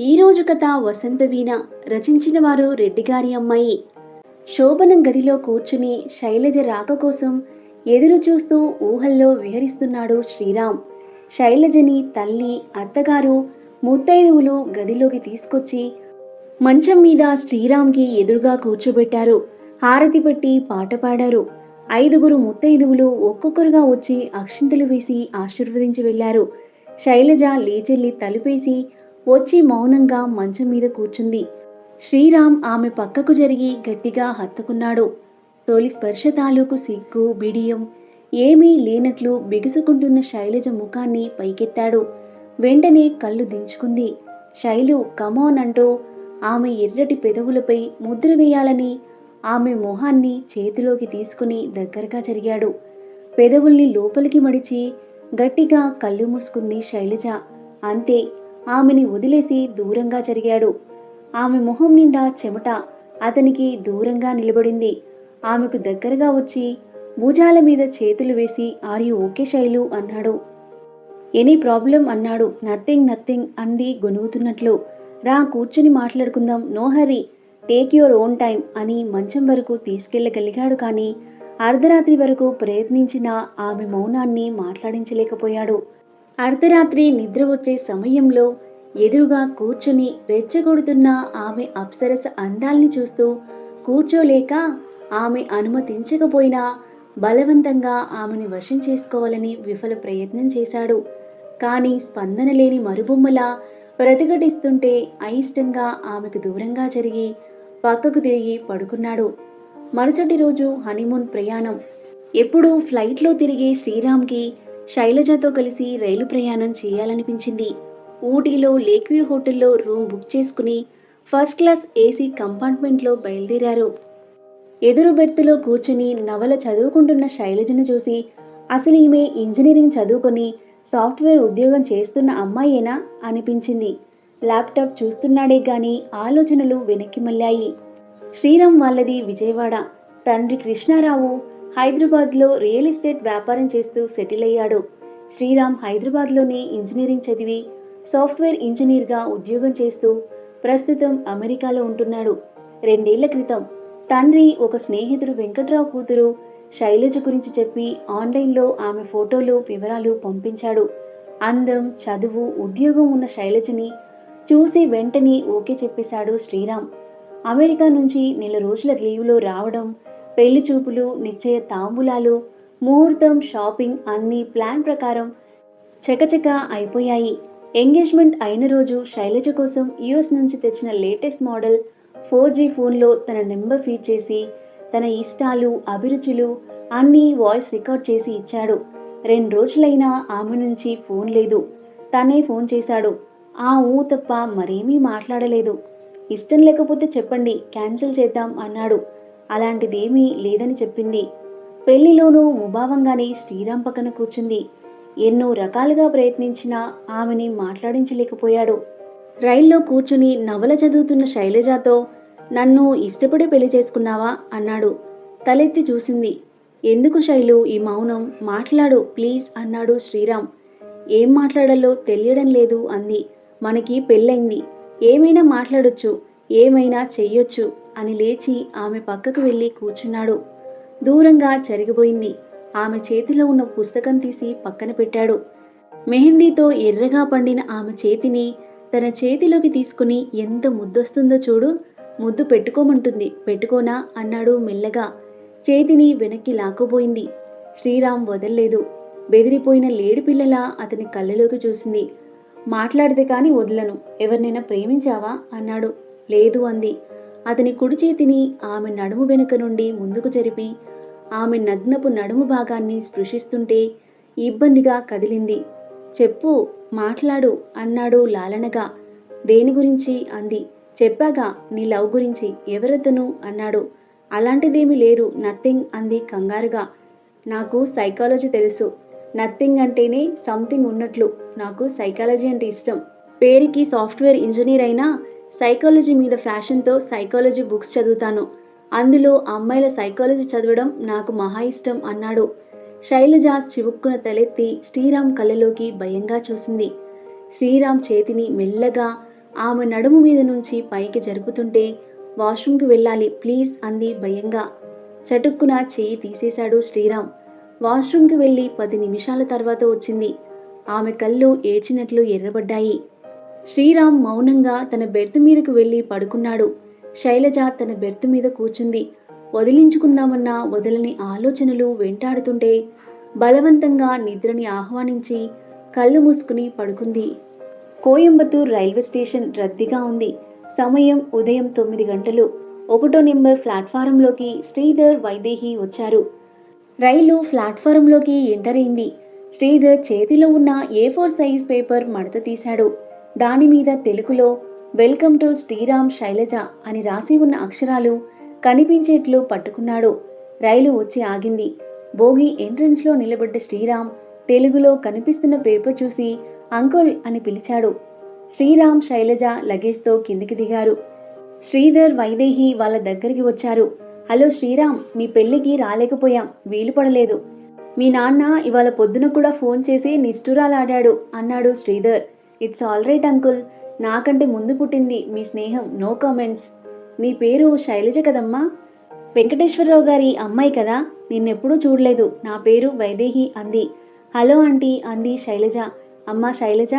ఈరోజు కథ వసంత వీణ. రచించిన వారు రెడ్డిగారి అమ్మాయి. శోభనం గదిలో కూర్చుని శైలజ రాక కోసం ఎదురు చూస్తూ ఊహల్లో విహరిస్తున్నాడు శ్రీరామ్. శైలజని తల్లి, అత్తగారు, ముత్తైదువులు గదిలోకి తీసుకొచ్చి మంచం మీద శ్రీరామ్కి ఎదురుగా కూర్చోబెట్టారు. హారతి పెట్టి పాట పాడారు. 5గురు ముత్తైదువులు ఒక్కొక్కరుగా వచ్చి అక్షింతలు వేసి ఆశీర్వదించి వెళ్ళారు. శైలజ లేచెల్లి తలుపేసి వచ్చి మౌనంగా మంచం మీద కూర్చుంది. శ్రీరామ్ ఆమె పక్కకు జరిగి గట్టిగా హత్తుకున్నాడు. తొలి స్పర్శ తాలూకు సిగ్గు, బిడియం ఏమీ లేనట్లు బిగుసుకుంటున్న శైలజ ముఖాన్ని పైకెత్తాడు. వెంటనే కళ్ళు దించుకుంది. శైలు కమాన్ అంటూ ఆమె ఎర్రటి పెదవులపై ముద్ర వేయాలని ఆమె మొహాన్ని చేతిలోకి తీసుకుని దగ్గరగా జరిగాడు. పెదవుల్ని లోపలికి మడిచి గట్టిగా కళ్ళు మూసుకుంది శైలజ. అంతే, ఆమెని వదిలేసి దూరంగా జరిగాడు. ఆమె మొహం నిండా చెమట. అతనికి దూరంగా నిలబడింది. ఆమెకు దగ్గరగా వచ్చి భుజాల మీద చేతులు వేసి ఆర్ యు ఓకే శైలు అన్నాడు. ఎనీ ప్రాబ్లం అన్నాడు. నథింగ్ నథింగ్ అంది గొనుగుతున్నట్లు. రా కూర్చుని మాట్లాడుకుందాం, no hurry, take your own time అని మంచం వరకు తీసుకెళ్లగలిగాడు. కానీ అర్ధరాత్రి వరకు ప్రయత్నించిన ఆమె మౌనాన్ని మాట్లాడించలేకపోయాడు. అర్ధరాత్రి నిద్ర వచ్చే సమయంలో ఎదురుగా కూర్చుని రెచ్చగొడుతున్న ఆమె అప్సరస అందాల్ని చూస్తూ కూర్చోలేక ఆమె అనుమతించకపోయినా బలవంతంగా ఆమెని వశం చేసుకోవాలని విఫల ప్రయత్నం చేశాడు. కానీ స్పందన లేని మరుబొమ్మలా ప్రతిఘటిస్తుంటే అయిష్టంగా ఆమెకు దూరంగా జరిగి పక్కకు తిరిగి పడుకున్నాడు. మరుసటి రోజు హనీమూన్ ప్రయాణం. ఎప్పుడూ ఫ్లైట్లో తిరిగే శ్రీరామ్కి శైలజతో కలిసి రైలు ప్రయాణం చేయాలనిపించింది. ఊటీలో లేక్ వ్యూ హోటల్లో రూమ్ బుక్ చేసుకుని ఫస్ట్ క్లాస్ ఏసీ కంపార్ట్మెంట్లో బయలుదేరారు. ఎదురు బెర్తులో కూర్చుని నవల చదువుకుంటున్న శైలజను చూసి అసలు ఈమె ఇంజనీరింగ్ చదువుకొని సాఫ్ట్వేర్ ఉద్యోగం చేస్తున్న అమ్మాయేనా అనిపించింది. ల్యాప్టాప్ చూస్తున్నాడే గాని ఆలోచనలు వెనక్కి మళ్ళాయి. శ్రీరామ్ వాళ్ళది విజయవాడ. తండ్రి కృష్ణారావు హైదరాబాద్లో రియల్ ఎస్టేట్ వ్యాపారం చేస్తూ సెటిల్ అయ్యాడు. శ్రీరామ్ హైదరాబాద్లోనే ఇంజనీరింగ్ చదివి సాఫ్ట్వేర్ ఇంజనీర్గా ఉద్యోగం చేస్తూ ప్రస్తుతం అమెరికాలో ఉంటున్నాడు. 2 ఏళ్ల క్రితం తండ్రి ఒక స్నేహితుడు వెంకట్రావు కూతురు శైలజ గురించి చెప్పి ఆన్లైన్లో ఆమె ఫోటోలు, వివరాలు పంపించాడు. అందం, చదువు, ఉద్యోగం ఉన్న శైలజని చూసి వెంటనే ఓకే చెప్పేశాడు శ్రీరామ్. అమెరికా నుంచి నెల రోజుల లీవ్లో రావడం, పెళ్లి చూపులు, నిశ్చయ తాంబూలాలు, ముహూర్తం, షాపింగ్ అన్నీ ప్లాన్ ప్రకారం చకచక అయిపోయాయి. ఎంగేజ్మెంట్ అయిన రోజు శైలజ కోసం యుఎస్ నుంచి తెచ్చిన లేటెస్ట్ మోడల్ 4G ఫోన్లో తన నెంబర్ ఫీడ్ చేసి తన ఇష్టాలు, అభిరుచులు అన్నీ వాయిస్ రికార్డ్ చేసి ఇచ్చాడు. 2 రోజులైనా ఆమె నుంచి ఫోన్ లేదు. తనే ఫోన్ చేశాడు. ఆ ఊ తప్ప మరేమీ మాట్లాడలేదు. ఇష్టం లేకపోతే చెప్పండి, క్యాన్సిల్ చేద్దాం అన్నాడు. అలాంటిదేమీ లేదని చెప్పింది. పెళ్లిలోనూ ముభావంగానే శ్రీరామ్ పక్కన కూర్చుంది. ఎన్నో రకాలుగా ప్రయత్నించినా ఆమెని మాట్లాడించలేకపోయాడు. రైల్లో కూర్చుని నవల చదువుతున్న శైలజతో నన్ను ఇష్టపడి పెళ్లి చేసుకున్నావా అన్నాడు. తలెత్తి చూసింది. ఎందుకు శైలు ఈ మౌనం, మాట్లాడు ప్లీజ్ అన్నాడు శ్రీరామ్. ఏం మాట్లాడాలో తెలియడం లేదు అంది. మనకి పెళ్ళైంది, ఏమైనా మాట్లాడొచ్చు, ఏమైనా చెయ్యొచ్చు అని లేచి ఆమె పక్కకు వెళ్ళి కూర్చున్నాడు. దూరంగా జరిగిపోయింది. ఆమె చేతిలో ఉన్న పుస్తకం తీసి పక్కన పెట్టాడు. మెహందీతో ఎర్రగా పండిన ఆమె చేతిని తన చేతిలోకి తీసుకుని ఎంత ముద్దొస్తుందో చూడు, ముద్దు పెట్టుకోమంటుంది, పెట్టుకోనా అన్నాడు మెల్లగా. చేతిని వెనక్కి లాక్కుపోయింది. శ్రీరామ్ వదల్లేదు. బెదిరిపోయిన లేడి పిల్లలా అతని కళ్ళలోకి చూసింది. మాట్లాడితే కానీ వదలను, ఎవరినైనా ప్రేమించావా అన్నాడు. లేదు అంది. అతని కుడి చేతిని ఆమె నడుము వెనుక నుండి ముందుకు జరిపి ఆమె నగ్నపు నడుము భాగాన్ని స్పృశిస్తుంటే ఇబ్బందిగా కదిలింది. చెప్పు, మాట్లాడు అన్నాడు లాలనగా. దేని గురించి అంది. చెప్పాగా, నీ లవ్ గురించి. ఎవరతను అన్నాడు. అలాంటిదేమీ లేదు, నథింగ్ అంది కంగారుగా. నాకు సైకాలజీ తెలుసు. నథింగ్ అంటేనే సంథింగ్ ఉన్నట్లు. నాకు సైకాలజీ అంటే ఇష్టం. పేరుకి సాఫ్ట్వేర్ ఇంజనీర్ అయినా సైకాలజీ మీద ఫ్యాషన్తో సైకాలజీ బుక్స్ చదువుతాను. అందులో అమ్మాయిల సైకాలజీ చదవడం నాకు మహా ఇష్టం అన్నాడు. శైలజ చివుక్కున తలెత్తి శ్రీరామ్ కళ్ళలోకి భయంగా చూసింది. శ్రీరామ్ చేతిని మెల్లగా ఆమె నడుము మీద నుంచి పైకి జరుపుతుంటే వాష్రూమ్కి వెళ్ళాలి ప్లీజ్ అంది భయంగా. చటుక్కున చెయ్యి తీసేశాడు శ్రీరామ్. వాష్రూమ్కి వెళ్ళి 10 నిమిషాల తర్వాత వచ్చింది. ఆమె కళ్ళు ఏడ్చినట్లు ఎర్రబడ్డాయి. శ్రీరామ్ మౌనంగా తన బెర్త్ మీదకు వెళ్ళి పడుకున్నాడు. శైలజ తన బెర్త్ మీద కూర్చుంది. వదిలించుకుందామన్న వదలని ఆలోచనలు వెంటాడుతుంటే బలవంతంగా నిద్రని ఆహ్వానించి కళ్ళు మూసుకుని పడుకుంది. కోయంబత్తూర్ రైల్వే స్టేషన్ రద్దీగా ఉంది. సమయం ఉదయం 9 గంటలు. 1 నెంబర్ ప్లాట్ఫారంలోకి శ్రీధర్, వైదేహి వచ్చారు. రైలు ప్లాట్ఫారంలోకి ఎంటర్ అయింది. శ్రీధర్ చేతిలో ఉన్న A4 సైజ్ పేపర్ మడత తీశాడు. దానిమీద తెలుగులో వెల్కమ్ టు శ్రీరామ్ శైలజ అని రాసి ఉన్న అక్షరాలు కనిపించేట్లు పట్టుకున్నాడు. రైలు వచ్చి ఆగింది. బోగి ఎంట్రన్స్లో నిలబడ్డ శ్రీరామ్ తెలుగులో కనిపిస్తున్న పేపర్ చూసి అంకుల్ అని పిలిచాడు. శ్రీరామ్, శైలజ లగేజ్తో కిందికి దిగారు. శ్రీధర్, వైదేహి వాళ్ళ దగ్గరికి వచ్చారు. హలో శ్రీరామ్, మీ పెళ్ళికి రాలేకపోయాం, వీలు పడలేదు. మీ నాన్న ఇవాళ పొద్దున కూడా ఫోన్ చేసి నిష్ఠురాలాడాడు అన్నాడు Sridhar. It's all right uncle, నాకంటే ముందు పుట్టింది మీ స్నేహం, నో కామెంట్స్. నీ పేరు శైలజ కదమ్మా? వెంకటేశ్వరరావు గారి అమ్మాయి కదా, నిన్నెప్పుడూ చూడలేదు. నా పేరు వైదేహి అంది. హలో ఆంటీ అంది శైలజ. అమ్మా శైలజ,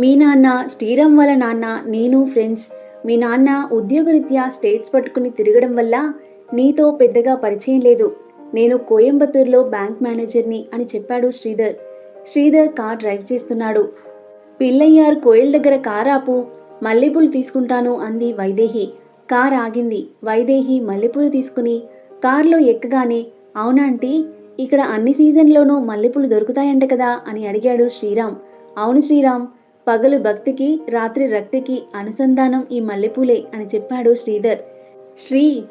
మీ నాన్న శ్రీరామ్ వాళ్ళ నాన్న నేను ఫ్రెండ్స్. మీ నాన్న ఉద్యోగరీత్యా స్టేట్స్ పట్టుకుని తిరగడం వల్ల నీతో పెద్దగా పరిచయం లేదు. నేను కోయంబత్తూర్లో బ్యాంక్ మేనేజర్ని అని చెప్పాడు శ్రీధర్. శ్రీధర్ కార్ డ్రైవ్ చేస్తున్నాడు. పిల్లయ్యార్ కోయిల్ దగ్గర కార్ ఆపు, మల్లెపూలు తీసుకుంటాను అంది వైదేహి. కార్ ఆగింది. వైదేహి మల్లెపూలు తీసుకుని కార్లో ఎక్కగానే అవునాంటీ, ఇక్కడ అన్ని సీజన్లోనూ మల్లెపూలు దొరుకుతాయంట కదా అని అడిగాడు శ్రీరామ్. అవును శ్రీరామ్, పగలు భక్తికి, రాత్రి రక్తికి అనుసంధానం ఈ మల్లెపూలే అని చెప్పాడు శ్రీధర్.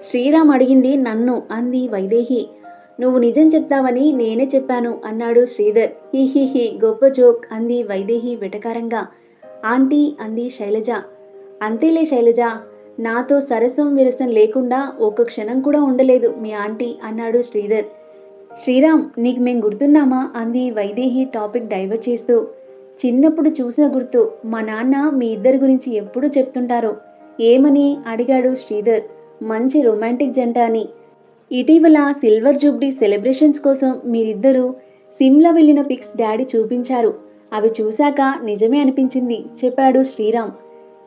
శ్రీరామ్ అడిగింది నన్ను అంది వైదేహి. నువ్వు నిజం చెప్తావని నేనే చెప్పాను అన్నాడు శ్రీధర్. హిహిహి, గొప్ప జోక్ అంది వైదేహి వెటకారంగా. ఆంటీ అంది శైలజ. అంతేలే శైలజ, నాతో సరసం విరసం లేకుండా ఒక్క క్షణం కూడా ఉండలేదు మీ ఆంటీ అన్నాడు శ్రీధర్. శ్రీరామ్, నీకు మేం గుర్తున్నామా అంది వైదేహి టాపిక్ డైవర్ట్ చేస్తూ. చిన్నప్పుడు చూసిన గుర్తు, మా నాన్న మీ ఇద్దరి గురించి ఎప్పుడూ చెప్తుంటారు. ఏమని అడిగాడు శ్రీధర్. మంచి రొమాంటిక్ జంట అని. ఇటీవల సిల్వర్ జూబ్లీ సెలబ్రేషన్స్ కోసం మీరిద్దరూ సిమ్లా వెళ్ళిన పిక్స్ డాడీ చూపించారు. అవి చూశాక నిజమే అనిపించింది చెప్పాడు శ్రీరామ్.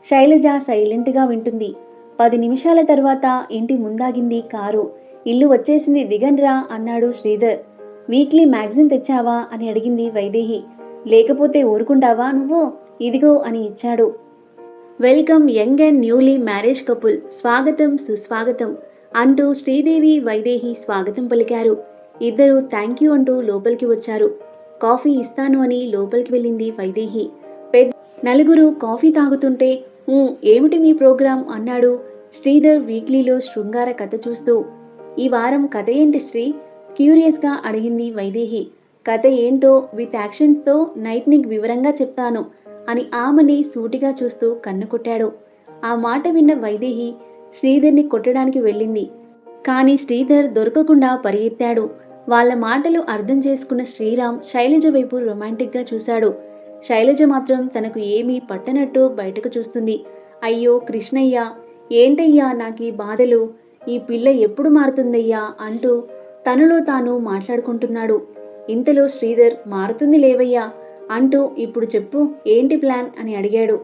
శైలజ సైలెంట్గా వింటుంది. 10 నిమిషాల తర్వాత ఇంటి ముందాగింది కారు. ఇల్లు వచ్చేసింది, దిగండ్రా అన్నాడు శ్రీధర్. వీక్లీ మ్యాగజైన్ తెచ్చావా అని అడిగింది వైదేహి. లేకపోతే ఊరుకుంటావా నువ్వు, ఇదిగో అని ఇచ్చాడు. Welcome young and newly marriage couple, స్వాగతం సుస్వాగతం అంటూ శ్రీదేవి, వైదేహి స్వాగతం పలికారు. ఇద్దరు థ్యాంక్ యూ అంటూ లోపలికి వచ్చారు. కాఫీ ఇస్తాను అని లోపలికి వెళ్ళింది వైదేహి. నలుగురు కాఫీ తాగుతుంటే ఏమిటి మీ ప్రోగ్రాం అన్నాడు శ్రీధర్ వీక్లీలో శృంగార కథ చూస్తూ. ఈ వారం కథ ఏంటి శ్రీ క్యూరియస్గా అడిగింది వైదేహి. కథ ఏంటో విత్ యాక్షన్స్తో నైట్ నీకు వివరంగా చెప్తాను అని ఆమెని సూటిగా చూస్తూ కన్ను కొట్టాడు. ఆ మాట విన్న వైదేహి శ్రీధర్ని కొట్టడానికి వెళ్ళింది. కానీ శ్రీధర్ దొరకకుండా పరిగెత్తాడు. వాళ్ళ మాటలు అర్థం చేసుకున్న శ్రీరామ్ శైలజ వైపు రొమాంటిక్గా చూశాడు. శైలజ మాత్రం తనకు ఏమీ పట్టనట్టు బయటకు చూస్తుంది. అయ్యో కృష్ణయ్య, ఏంటయ్యా నాకు ఈ బాధలు, ఈ పిల్ల ఎప్పుడు మారుతుందయ్యా అంటూ తనలో తాను మాట్లాడుకుంటున్నాడు. ఇంతలో శ్రీధర్ మారుతుంది లేవయ్యా అంటూ ఇప్పుడు చెప్పు ఏంటి ప్లాన్ అని అడిగాడు.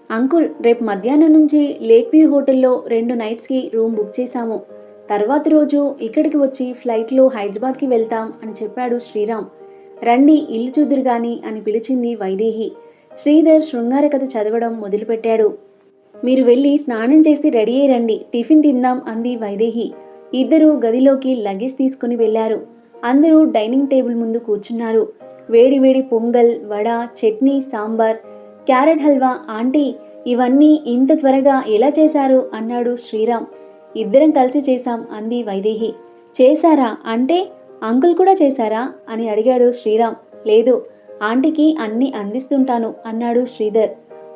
అంకుల్, రేపు మధ్యాహ్నం నుంచి లేక్ వ్యూ హోటల్లో 2 నైట్స్కి రూమ్ బుక్ చేశాము. తర్వాత రోజు ఇక్కడికి వచ్చి ఫ్లైట్లో హైదరాబాద్కి వెళ్తాం అని చెప్పాడు శ్రీరామ్. రండి ఇల్లు చూదురు గాని అని పిలిచింది వైదేహి. శ్రీధర్ శృంగార కథ చదవడం మొదలుపెట్టాడు. మీరు వెళ్ళి స్నానం చేసి రెడీ అయ్యి రండి, టిఫిన్ తిందాం అంది వైదేహి. ఇద్దరూ గదిలోకి లగేజ్ తీసుకుని వెళ్లారు. అందరూ డైనింగ్ టేబుల్ ముందు కూర్చున్నారు. వేడి వేడి పొంగల్, వడ, చట్నీ, సాంబార్, క్యారెట్ హల్వా. ఆంటీ, ఇవన్నీ ఇంత త్వరగా ఎలా చేశారు అన్నాడు శ్రీరామ్. ఇద్దరం కలిసి చేశాం అంది వైదేహి. చేశారా అంటే అంకుల్ కూడా చేశారా అని అడిగాడు శ్రీరామ్. లేదు, ఆంటీకి అన్నీ అందిస్తుంటాను అన్నాడు Sridhar.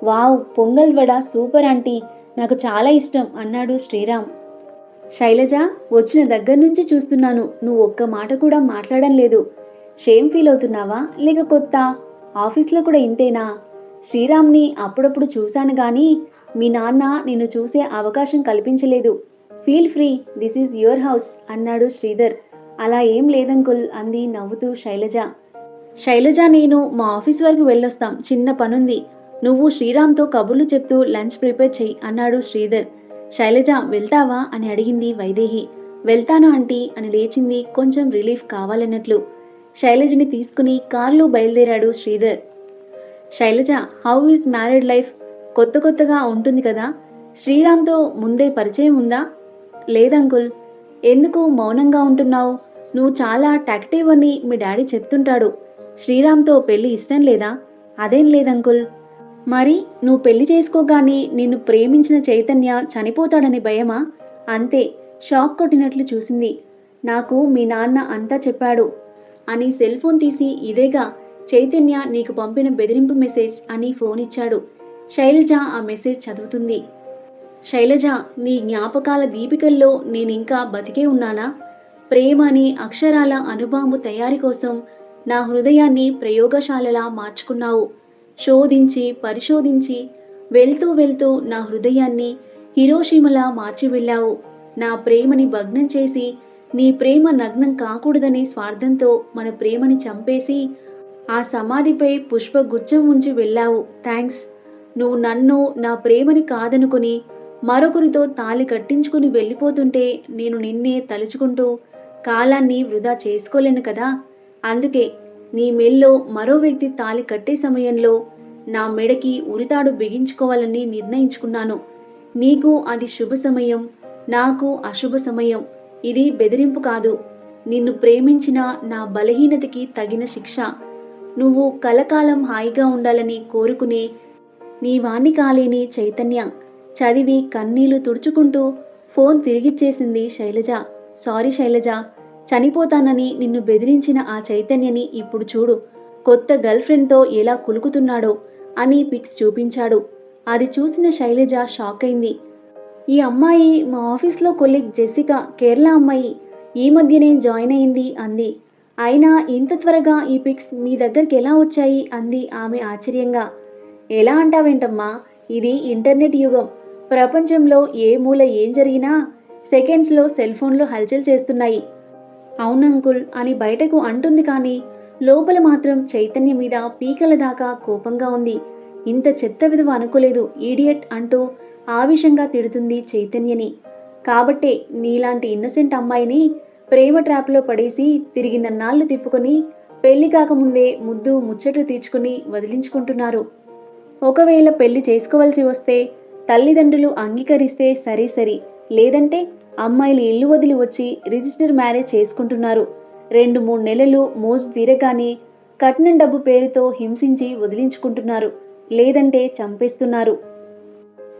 Wow, pongal vada super aunty, నాకు చాలా ఇష్టం అన్నాడు శ్రీరామ్. శైలజ, వచ్చిన దగ్గర నుంచి చూస్తున్నాను, నువ్వు ఒక్క మాట కూడా మాట్లాడడం లేదు. షేమ్ ఫీల్ అవుతున్నావా లేక కొత్త? ఆఫీస్లో కూడా ఇంతేనా? శ్రీరామ్ని అప్పుడప్పుడు చూశాను కానీ మీ నాన్న నిన్ను చూసే అవకాశం కల్పించలేదు. Feel free, this is your house అన్నాడు శ్రీధర్. అలా ఏం లేదంకుల్ అంది నవ్వుతూ శైలజ. శైలజ నేను మా ఆఫీస్ వరకు వెళ్ళొస్తాం, చిన్న పనుంది. నువ్వు శ్రీరామ్తో కబుర్లు చెప్తూ లంచ్ ప్రిపేర్ చెయ్యి అన్నాడు శ్రీధర్. శైలజ వెళ్తావా అని అడిగింది వైదేహి. వెళ్తాను ఆంటీ అని లేచింది కొంచెం రిలీఫ్ కావాలన్నట్లు. శైలజని తీసుకుని కారులో బయలుదేరాడు Sridhar. Shailaja, how is married life? కొత్తగా ఉంటుంది కదా. శ్రీరామ్తో ముందే పరిచయం ఉందా? లేదంకుల్. ఎందుకు మౌనంగా ఉంటున్నావు? నువ్వు చాలా టాక్టివ్ అని మీ డాడీ చెప్తుంటాడు. శ్రీరామ్తో పెళ్లి ఇష్టం లేదా? అదేం లేదంకుల్. మరి నువ్వు పెళ్లి చేసుకోగానే నిన్ను ప్రేమించిన చైతన్య చనిపోతాడని భయమా? అంతే. షాక్ కొట్టినట్లు చూసింది. నాకు మీ నాన్న అంతా చెప్పాడు అని సెల్ ఫోన్ తీసి ఇదేగా చైతన్య నీకు పంపిన బెదిరింపు మెసేజ్ అని ఫోన్ ఇచ్చాడు. శైలజ ఆ మెసేజ్ చదువుతుంది. శైలజ, నీ జ్ఞాపకాల దీపికల్లో నేనింకా బతికే ఉన్నానా? ప్రేమ అని అక్షరాల అణుబాంబు తయారీ కోసం నా హృదయాన్ని ప్రయోగశాలలా మార్చుకున్నావు. శోధించి పరిశోధించి వెళ్తూ నా హృదయాన్ని హిరోషిమలా మార్చి వెళ్ళావు. నా ప్రేమని భగ్నం చేసి నీ ప్రేమ నగ్నం కాకూడదనే స్వార్థంతో మన ప్రేమని చంపేసి ఆ సమాధిపై పుష్పగుచ్చం ఉంచి వెళ్ళావు. థ్యాంక్స్. నువ్వు నన్ను నా ప్రేమని కాదనుకుని మరొకరితో తాళి కట్టించుకుని వెళ్ళిపోతుంటే నేను నిన్నే తలుచుకుంటూ కాలాన్ని వృధా చేసుకోలేను కదా. అందుకే నీ మెల్లో మరో వ్యక్తి తాళి కట్టే సమయంలో నా మెడకి ఉరితాడు బిగించుకోవాలని నిర్ణయించుకున్నాను. నీకు అది శుభ సమయం, నాకు అశుభ సమయం. ఇది బెదిరింపు కాదు, నిన్ను ప్రేమించిన నా బలహీనతకి తగిన శిక్ష. నువ్వు కలకాలం హాయిగా ఉండాలని కోరుకునే నీ వాణ్ణి కాలేని చైతన్య. చదివి కన్నీళ్లు తుడుచుకుంటూ ఫోన్ తిరిగిచ్చేసింది శైలజ. సారీ శైలజ, చనిపోతానని నిన్ను బెదిరించిన ఆ చైతన్యని ఇప్పుడు చూడు, కొత్త గర్ల్ ఫ్రెండ్తో ఎలా కులుకుతున్నాడో అని పిక్స్ చూపించాడు. అది చూసిన శైలజ షాక్ అయింది. ఈ అమ్మాయి మా ఆఫీస్లో కొలీగ్ జెసికా, కేరళ అమ్మాయి, ఈ మధ్యనే జాయిన్ అయింది అంది. అయినా ఇంత త్వరగా ఈ పిక్స్ మీ దగ్గరికి ఎలా వచ్చాయి అంది ఆమె ఆశ్చర్యంగా. ఎలా అంటావేంటమ్మా, ఇది ఇంటర్నెట్ యుగం. ప్రపంచంలో ఏ మూల ఏం జరిగినా సెకండ్స్లో సెల్ ఫోన్లో హల్చల్ చేస్తున్నాయి. అవునంకుల్ అని బయటకు అంటుంది కానీ లోపల మాత్రం చైతన్య మీద పీకల దాకా కోపంగా ఉంది. ఇంత చెత్త విధవ అనుకోలేదు, ఈడియట్ అంటూ ఆవేశంగా తిడుతుంది చైతన్యని. కాబట్టే నీలాంటి ఇన్నోసెంట్ అమ్మాయిని ప్రేమ ట్రాప్లో పడేసి తిరిగి నన్నాళ్ళు తిప్పుకొని పెళ్లి కాకముందే ముద్దు ముచ్చట్లు తీర్చుకుని వదిలించుకుంటున్నారు. ఒకవేళ పెళ్లి చేసుకోవాల్సి వస్తే తల్లిదండ్రులు అంగీకరిస్తే సరి, లేదంటే అమ్మాయిలు ఇల్లు వదిలి వచ్చి రిజిస్టర్ మ్యారేజ్ చేసుకుంటున్నారు. 2-3 నెలలు మోజు తీరగానే కట్నం డబ్బు పేరుతో హింసించి వదిలించుకుంటున్నారు, లేదంటే చంపేస్తున్నారు.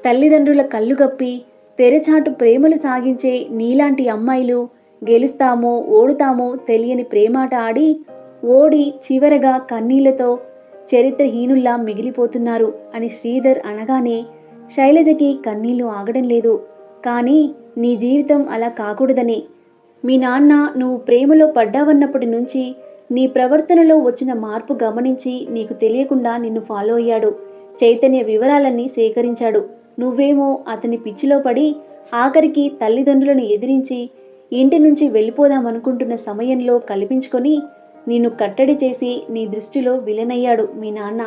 తల్లిదండ్రుల కళ్ళు గప్పి తెరచాటు ప్రేమలు సాగించే నీలాంటి అమ్మాయిలు గెలుస్తామో ఓడుతామో తెలియని ప్రేమాట ఆడి ఓడి చివరగా కన్నీళ్లతో చరిత్రహీనుల్లా మిగిలిపోతున్నారు అని శ్రీధర్ అనగానే శైలజకి కన్నీళ్లు ఆగడం లేదు. కానీ నీ జీవితం అలా కాకూడదనే. మీ నాన్న నువ్వు ప్రేమలో పడ్డావన్నప్పటి నుంచి నీ ప్రవర్తనలో వచ్చిన మార్పు గమనించి నీకు తెలియకుండా నిన్ను ఫాలో అయ్యాడు. చైతన్య వివరాలన్నీ సేకరించాడు. నువ్వేమో అతని పిచ్చిలో పడి ఆఖరికి తల్లిదండ్రులను ఎదిరించి ఇంటి నుంచి వెళ్ళిపోదామనుకుంటున్న సమయంలో కల్పించుకొని నిన్ను కట్టడి చేసి నీ దృష్టిలో విలనయ్యాడు మీ నాన్న.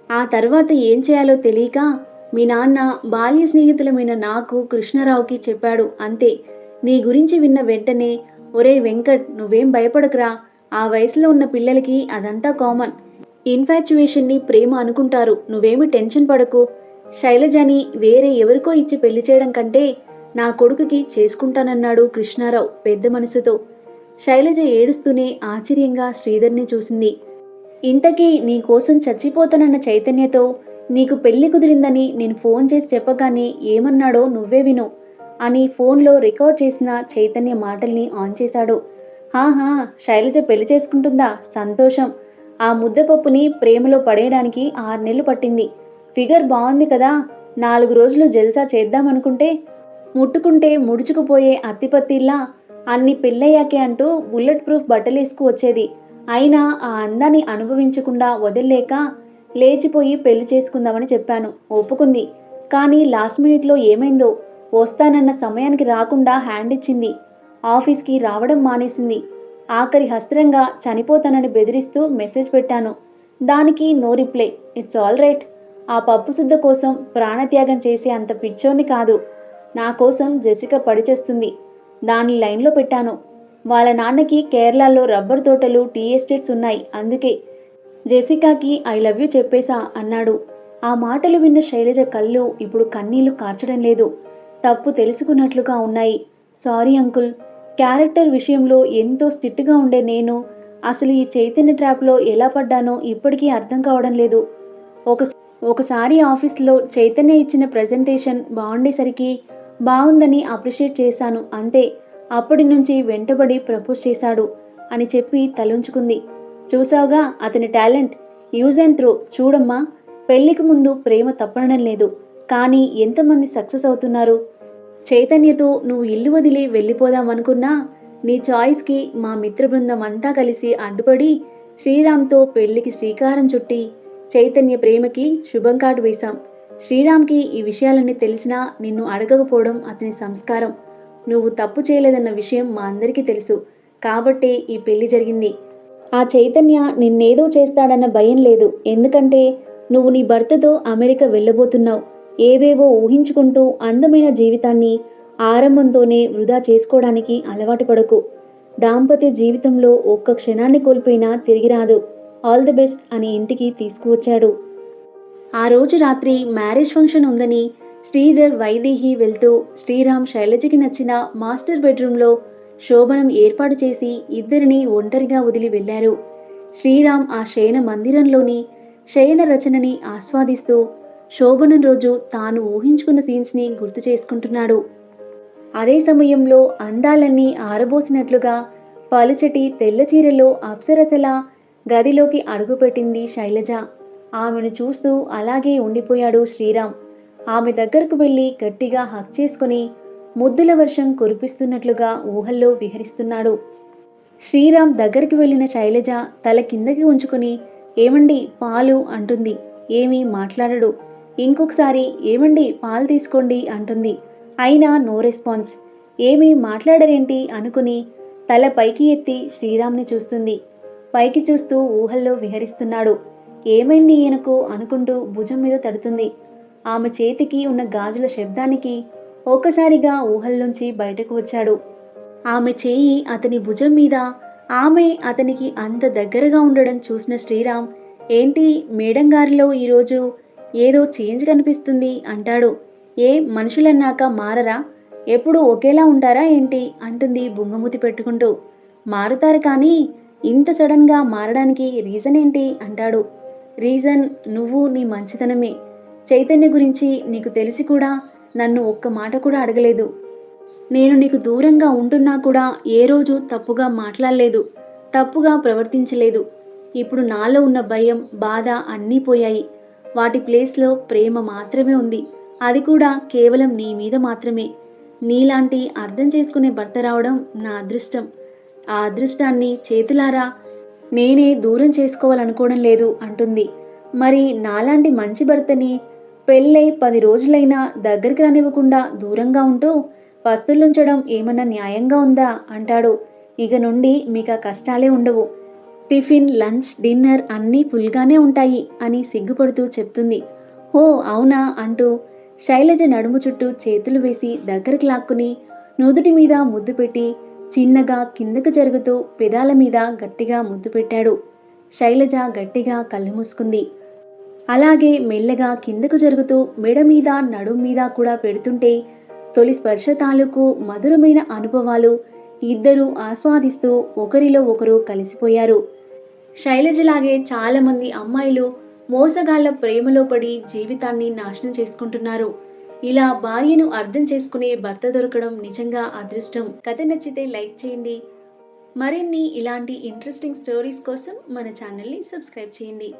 ఆ తర్వాత ఏం చేయాలో తెలియక మీ నాన్న బాల్య స్నేహితులమైన నాకు, కృష్ణరావుకి చెప్పాడు అంతే. నీ గురించి విన్న వెంటనే, ఒరే వెంకట్, నువ్వేం భయపడకురా, ఆ వయసులో ఉన్న పిల్లలకి అదంతా కామన్. ఇన్ఫాచ్యుయేషన్ని ప్రేమ అనుకుంటారు, నువ్వేమి టెన్షన్ పడకు. శైలజని వేరే ఎవరికో ఇచ్చి పెళ్లి చేయడం కంటే నా కొడుకుకి చేసుకుంటానన్నాడు కృష్ణారావు పెద్ద మనసుతో. శైలజ ఏడుస్తూనే ఆశ్చర్యంగా శ్రీధర్ని చూసింది. ఇంతకీ నీ కోసం చచ్చిపోతానన్న చైతన్యతో నీకు పెళ్లి కుదిరిందని నేను ఫోన్ చేసి చెప్పగానే ఏమన్నాడో నువ్వే విను అని ఫోన్లో రికార్డ్ చేసిన చైతన్య మాటల్ని ఆన్ చేశాడు. హాహా, శైలజ పెళ్లి చేసుకుంటుందా? సంతోషం. ఆ ముద్దపప్పుని ప్రేమలో పడేయడానికి 6 నెలలు పట్టింది. ఫిగర్ బాగుంది కదా, 4 రోజులు జల్సా చేద్దామనుకుంటే ముట్టుకుంటే ముడుచుకుపోయే అత్తిపత్తిల్లా అన్ని పెళ్ళయ్యాకే అంటూ బుల్లెట్ ప్రూఫ్ బట్టలేసుకు వచ్చేది. అయినా ఆ అందాన్ని అనుభవించకుండా వదిలేక లేచిపోయి పెళ్లి చేసుకుందామని చెప్పాను. ఒప్పుకుంది. కానీ లాస్ట్ మినిట్లో ఏమైందో వస్తానన్న సమయానికి రాకుండా హ్యాండ్ ఇచ్చింది. ఆఫీస్కి రావడం మానేసింది. ఆఖరి హస్త్రంగా చనిపోతానని బెదిరిస్తూ మెసేజ్ పెట్టాను. దానికి no reply. It's all right. ఆ పప్పు శుద్ధ కోసం ప్రాణత్యాగం చేసే అంత పిచ్చోని కాదు. నా కోసం జెసిక పడిచేస్తుంది. దాన్ని లైన్లో పెట్టాను. వాళ్ళ నాన్నకి కేరళలో రబ్బర్ తోటలు, టీ ఎస్టేట్స్ ఉన్నాయి. అందుకే జెసికాకి ఐ లవ్ యూ చెప్పేశా అన్నాడు. ఆ మాటలు విన్న శైలజ కళ్ళు ఇప్పుడు కన్నీళ్లు కార్చడం లేదు. తప్పు తెలుసుకున్నట్లుగా ఉన్నాయి. Sorry uncle. క్యారెక్టర్ విషయంలో ఎంతో స్ట్రిక్ట్గా ఉండే నేను అసలు ఈ చైతన్య ట్రాప్లో ఎలా పడ్డానో ఇప్పటికీ అర్థం కావడం లేదు. ఒకసారి ఆఫీస్లో చైతన్య ఇచ్చిన ప్రజెంటేషన్ బాగుండేసరికి బాగుందని అప్రిషియేట్ చేశాను అంతే. అప్పటి నుంచి వెంటబడి ప్రపోజ్ చేశాడు అని చెప్పి తలుంచుకుంది. చూసావుగా అతని టాలెంట్. Use and throw. చూడమ్మా, పెళ్లికి ముందు ప్రేమ తప్పడం లేదు. కానీ ఎంతమంది సక్సెస్ అవుతున్నారు. చైతన్యతో నువ్వు ఇల్లు వదిలి వెళ్ళిపోదామనుకున్నా నీ చాయిస్కి మా మిత్ర బృందం అంతా కలిసి అడ్డుపడి శ్రీరామ్తో పెళ్లికి శ్రీకారం చుట్టి చైతన్య ప్రేమకి శుభం కార్డు వేశాం. శ్రీరామ్కి ఈ విషయాలన్నీ తెలిసినా నిన్ను అడగకపోవడం అతని సంస్కారం. నువ్వు తప్పు చేయలేదన్న విషయం మా అందరికీ తెలుసు. కాబట్టే ఈ పెళ్లి జరిగింది. ఆ చైతన్య నిన్నేదో చేస్తాడన్న భయం లేదు. ఎందుకంటే నువ్వు నీ భర్తతో అమెరికా వెళ్ళబోతున్నావు. ఏవేవో ఊహించుకుంటూ అందమైన జీవితాన్ని ఆరంభంతోనే వృధా చేసుకోవడానికి అలవాటు పడకు. దాంపత్య జీవితంలో ఒక్క క్షణాన్ని కోల్పోయినా తిరిగి రాదు. ఆల్ ది బెస్ట్ అని ఇంటికి తీసుకువచ్చాడు. ఆ రోజు రాత్రి మ్యారేజ్ ఫంక్షన్ ఉందని శ్రీధర్ వైదేహి వెళ్తూ శ్రీరామ్ శైలజకి నచ్చిన మాస్టర్ బెడ్రూమ్లో శోభనం ఏర్పాటు చేసి ఇద్దరిని ఒంటరిగా వదిలి వెళ్లారు. శ్రీరామ్ ఆ శయన మందిరంలోని శయన రచనని ఆస్వాదిస్తూ శోభనం రోజు తాను ఊహించుకున్న సీన్స్ని గుర్తు చేసుకుంటున్నాడు. అదే సమయంలో అందాలన్నీ ఆరబోసినట్లుగా పలుచటి తెల్ల చీరలో అప్సరసలా గదిలోకి అడుగుపెట్టింది శైలజ. ఆమెను చూస్తూ అలాగే ఉండిపోయాడు శ్రీరామ్. ఆమె దగ్గరకు వెళ్ళి గట్టిగా హక్ చేసుకుని ముద్దుల వర్షం కురిపిస్తున్నట్లుగా ఊహల్లో విహరిస్తున్నాడు. శ్రీరామ్ దగ్గరికి వెళ్ళిన శైలజ తల కిందకి ఉంచుకుని ఏమండి పాలు అంటుంది. ఏమీ మాట్లాడడు. ఇంకొకసారి ఏమండి పాలు తీసుకోండి అంటుంది. అయినా నో రెస్పాన్స్. ఏమీ మాట్లాడరేంటి అనుకుని తల పైకి ఎత్తి శ్రీరామ్ని చూస్తుంది. పైకి చూస్తూ ఊహల్లో విహరిస్తున్నాడు. ఏమైంది ఈయనకు అనుకుంటూ భుజం మీద తడుతుంది. ఆమె చేతికి ఉన్న గాజుల శబ్దానికి ఒక్కసారిగా ఊహల్లోంచి బయటకు వచ్చాడు. ఆమె చేయి అతని భుజం మీద, ఆమె అతనికి అంత దగ్గరగా ఉండడం చూసిన శ్రీరామ్ ఏంటి మేడం గారిలో ఈరోజు ఏదో చేంజ్ కనిపిస్తుంది అంటాడు. ఏ మనుషులన్నాక మారరా? ఎప్పుడు ఒకేలా ఉంటారా ఏంటి అంటుంది బుంగమూతి పెట్టుకుంటూ. మారుతారు కానీ ఇంత సడన్గా మారడానికి రీజన్ ఏంటి అంటాడు. రీజన్ నువ్వు నీ మంచితనమే. చైతన్య గురించి నీకు తెలిసి కూడా నన్ను ఒక్క మాట కూడా అడగలేదు. నేను నీకు దూరంగా ఉంటున్నా కూడా ఏ రోజు తప్పుగా మాట్లాడలేదు, తప్పుగా ప్రవర్తించలేదు. ఇప్పుడు నాలో ఉన్న భయం, బాధ అన్నీ పోయాయి. వాటి ప్లేస్లో ప్రేమ మాత్రమే ఉంది. అది కూడా కేవలం నీ మీద మాత్రమే. నీలాంటి అర్థం చేసుకునే భర్త రావడం నా అదృష్టం. ఆ అదృష్టాన్ని చేతులారా నేనే దూరం చేసుకోవాలనుకోవడం లేదు అంటుంది. మరి నాలాంటి మంచి భర్తని పెళ్ళై 10 రోజులైనా దగ్గరికి రానివ్వకుండా దూరంగా ఉంటూ పస్తులుంచడం ఏమన్నా న్యాయంగా ఉందా అంటాడు. ఇక నుండి మీకు ఆ కష్టాలే ఉండవు. టిఫిన్, లంచ్, డిన్నర్ అన్నీ ఫుల్గానే ఉంటాయి అని సిగ్గుపడుతూ చెప్తుంది. హో అవునా అంటూ శైలజ నడుము చుట్టూ చేతులు వేసి దగ్గరికి లాక్కుని నుదుటి మీద ముద్దు పెట్టి చిన్నగా కిందకు జరుగుతూ పెదాల మీద గట్టిగా ముద్దు పెట్టాడు. శైలజ గట్టిగా కళ్ళు మూసుకుంది. అలాగే మెల్లగా కిందకు జరుగుతూ మెడ మీద, నడుం మీద కూడా పెడుతుంటే తొలి స్పర్శ తాలూకు మధురమైన అనుభవాలు ఇద్దరూ ఆస్వాదిస్తూ ఒకరిలో ఒకరు కలిసిపోయారు. శైలజలాగే చాలామంది అమ్మాయిలు మోసగాళ్ల ప్రేమలో పడి జీవితాన్ని నాశనం చేసుకుంటున్నారు. ఇలా భార్యను అర్థం చేసుకునే భర్త దొరకడం నిజంగా అదృష్టం. కథ నచ్చితే లైక్ చేయండి. మరిన్ని ఇలాంటి ఇంట్రెస్టింగ్ స్టోరీస్ కోసం మన ఛానల్ని సబ్స్క్రైబ్ చేయండి.